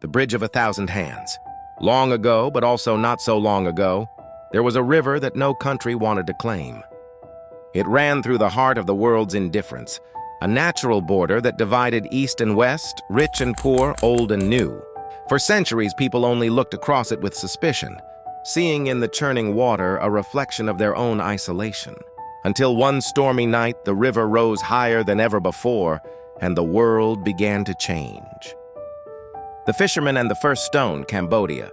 the Bridge of a Thousand Hands. Long ago, but also not so long ago, there was a river that no country wanted to claim. It ran through the heart of the world's indifference, a natural border that divided east and west, rich and poor, old and new. For centuries, people only looked across it with suspicion, seeing in the churning water a reflection of their own isolation. Until one stormy night, the river rose higher than ever before, and the world began to change. The Fisherman and the First Stone, Cambodia.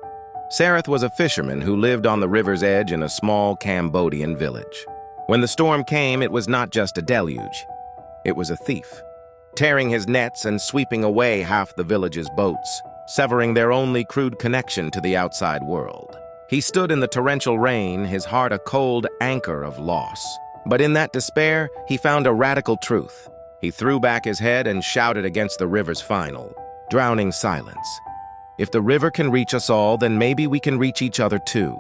Sareth was a fisherman who lived on the river's edge in a small Cambodian village. When the storm came, it was not just a deluge. It was a thief, tearing his nets and sweeping away half the village's boats, severing their only crude connection to the outside world. He stood in the torrential rain, his heart a cold anchor of loss. But in that despair, he found a radical truth. He threw back his head and shouted against the river's final, drowning silence. If the river can reach us all, then maybe we can reach each other too.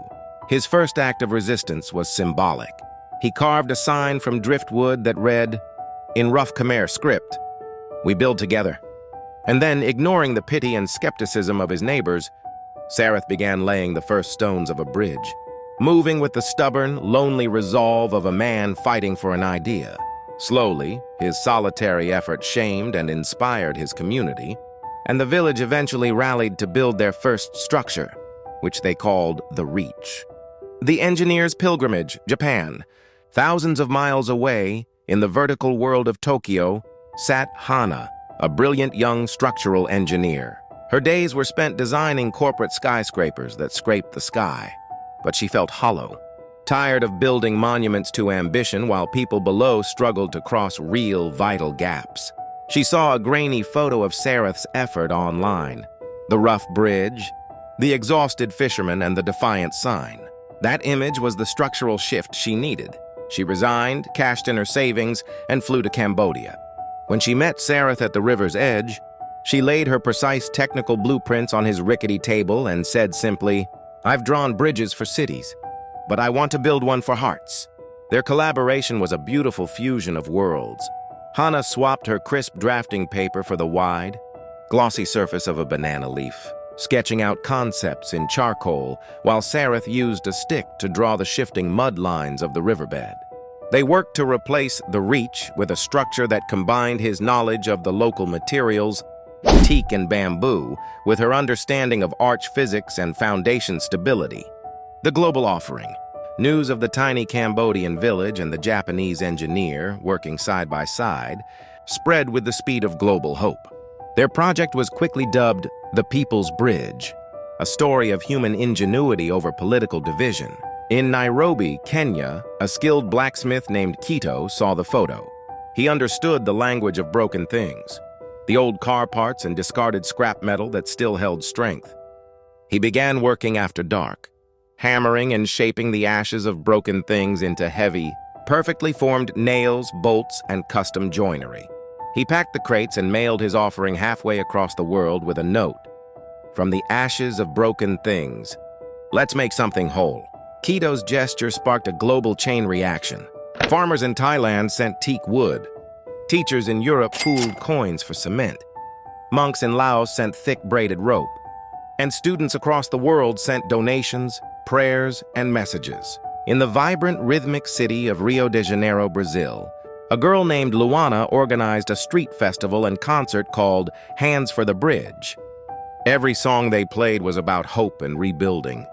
His first act of resistance was symbolic. He carved a sign from driftwood that read, in rough Khmer script, "We build together." And then, ignoring the pity and skepticism of his neighbors, Sareth began laying the first stones of a bridge, moving with the stubborn, lonely resolve of a man fighting for an idea. Slowly, his solitary effort shamed and inspired his community, and the village eventually rallied to build their first structure, which they called the Reach. The Engineer's Pilgrimage, Japan. Thousands of miles away, in the vertical world of Tokyo, sat Hana, a brilliant young structural engineer. Her days were spent designing corporate skyscrapers that scraped the sky, but she felt hollow, tired of building monuments to ambition while people below struggled to cross real, vital gaps. She saw a grainy photo of Sareth's effort online, the rough bridge, the exhausted fisherman, and the defiant sign. That image was the structural shift she needed. She resigned, cashed in her savings, and flew to Cambodia. When she met Sareth at the river's edge, she laid her precise technical blueprints on his rickety table and said simply, "I've drawn bridges for cities, but I want to build one for hearts." Their collaboration was a beautiful fusion of worlds. Hana swapped her crisp drafting paper for the wide, glossy surface of a banana leaf, sketching out concepts in charcoal, while Sareth used a stick to draw the shifting mud lines of the riverbed. They worked to replace the Reach with a structure that combined his knowledge of the local materials, teak and bamboo, with her understanding of arch physics and foundation stability. The global offering. News of the tiny Cambodian village and the Japanese engineer, working side by side, spread with the speed of global hope. Their project was quickly dubbed the People's Bridge, a story of human ingenuity over political division. In Nairobi, Kenya, a skilled blacksmith named Kito saw the photo. He understood the language of broken things, the old car parts and discarded scrap metal that still held strength. He began working after dark, hammering and shaping the ashes of broken things into heavy, perfectly formed nails, bolts, and custom joinery. He packed the crates and mailed his offering halfway across the world with a note. From the ashes of broken things, let's make something whole. Kito's gesture sparked a global chain reaction. Farmers in Thailand sent teak wood. Teachers in Europe pooled coins for cement. Monks in Laos sent thick braided rope. And students across the world sent donations, prayers, and messages. In the vibrant, rhythmic city of Rio de Janeiro, Brazil, a girl named Luana organized a street festival and concert called Hands for the Bridge. Every song they played was about hope and rebuilding.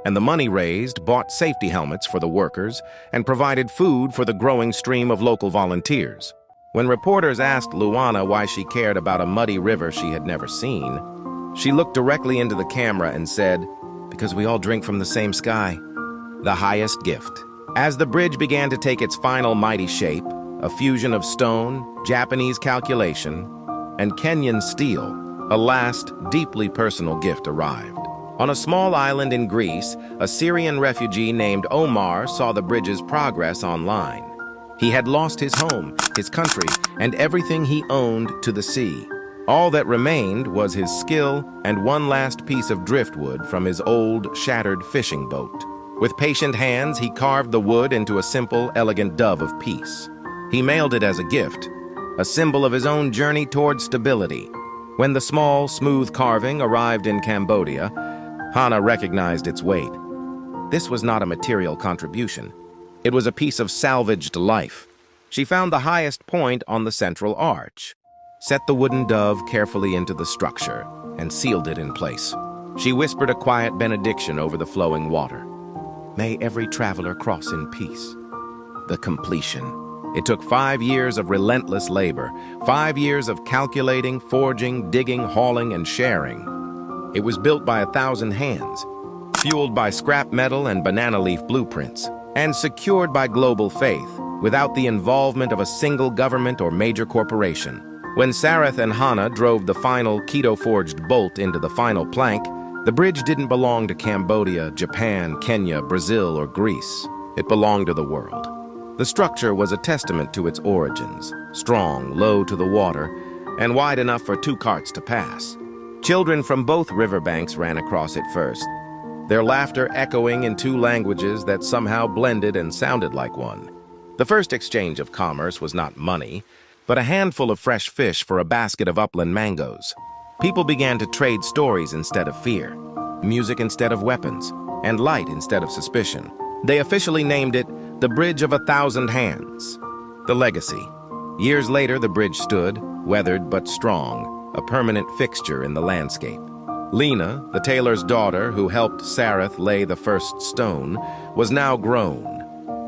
And the money raised bought safety helmets for the workers and provided food for the growing stream of local volunteers. When reporters asked Luana why she cared about a muddy river she had never seen, she looked directly into the camera and said, "Because we all drink from the same sky, the highest gift." As the bridge began to take its final mighty shape, a fusion of stone, Japanese calculation, and Kenyan steel, a last, deeply personal gift arrived. On a small island in Greece, a Syrian refugee named Omar saw the bridge's progress online. He had lost his home, his country, and everything he owned to the sea. All that remained was his skill and one last piece of driftwood from his old, shattered fishing boat. With patient hands, he carved the wood into a simple, elegant dove of peace. He mailed it as a gift, a symbol of his own journey toward stability. When the small, smooth carving arrived in Cambodia, Hana recognized its weight. This was not a material contribution. It was a piece of salvaged life. She found the highest point on the central arch, set the wooden dove carefully into the structure, and sealed it in place. She whispered a quiet benediction over the flowing water. May every traveler cross in peace. The completion. It took 5 years of relentless labor, 5 years of calculating, forging, digging, hauling, and sharing. It was built by 1,000 hands, fueled by scrap metal and banana leaf blueprints, and secured by global faith, without the involvement of a single government or major corporation. When Sarath and Hana drove the final keto-forged bolt into the final plank, the bridge didn't belong to Cambodia, Japan, Kenya, Brazil, or Greece. It belonged to the world. The structure was a testament to its origins, strong, low to the water, and wide enough for 2 carts to pass. Children from both riverbanks ran across it first, their laughter echoing in 2 languages that somehow blended and sounded like one. The first exchange of commerce was not money, but a handful of fresh fish for a basket of upland mangoes. People began to trade stories instead of fear, music instead of weapons, and light instead of suspicion. They officially named it the Bridge of 1,000 Hands. The legacy. Years later, the bridge stood, weathered but strong, a permanent fixture in the landscape. Lena, the tailor's daughter who helped Sarath lay the first stone, was now grown,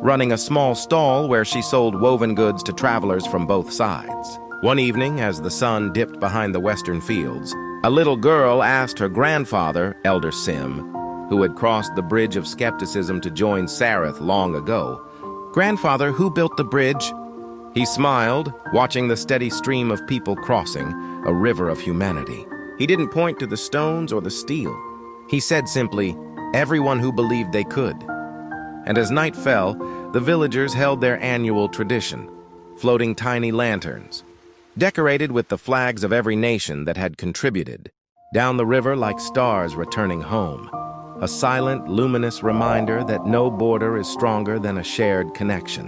running a small stall where she sold woven goods to travelers from both sides. One evening, as the sun dipped behind the western fields, a little girl asked her grandfather, Elder Sim, who had crossed the bridge of skepticism to join Sarath long ago, "Grandfather, who built the bridge?" He smiled, watching the steady stream of people crossing, a river of humanity. He didn't point to the stones or the steel. He said simply, "Everyone who believed they could." And as night fell, the villagers held their annual tradition, floating tiny lanterns, decorated with the flags of every nation that had contributed, down the river like stars returning home, a silent, luminous reminder that no border is stronger than a shared connection.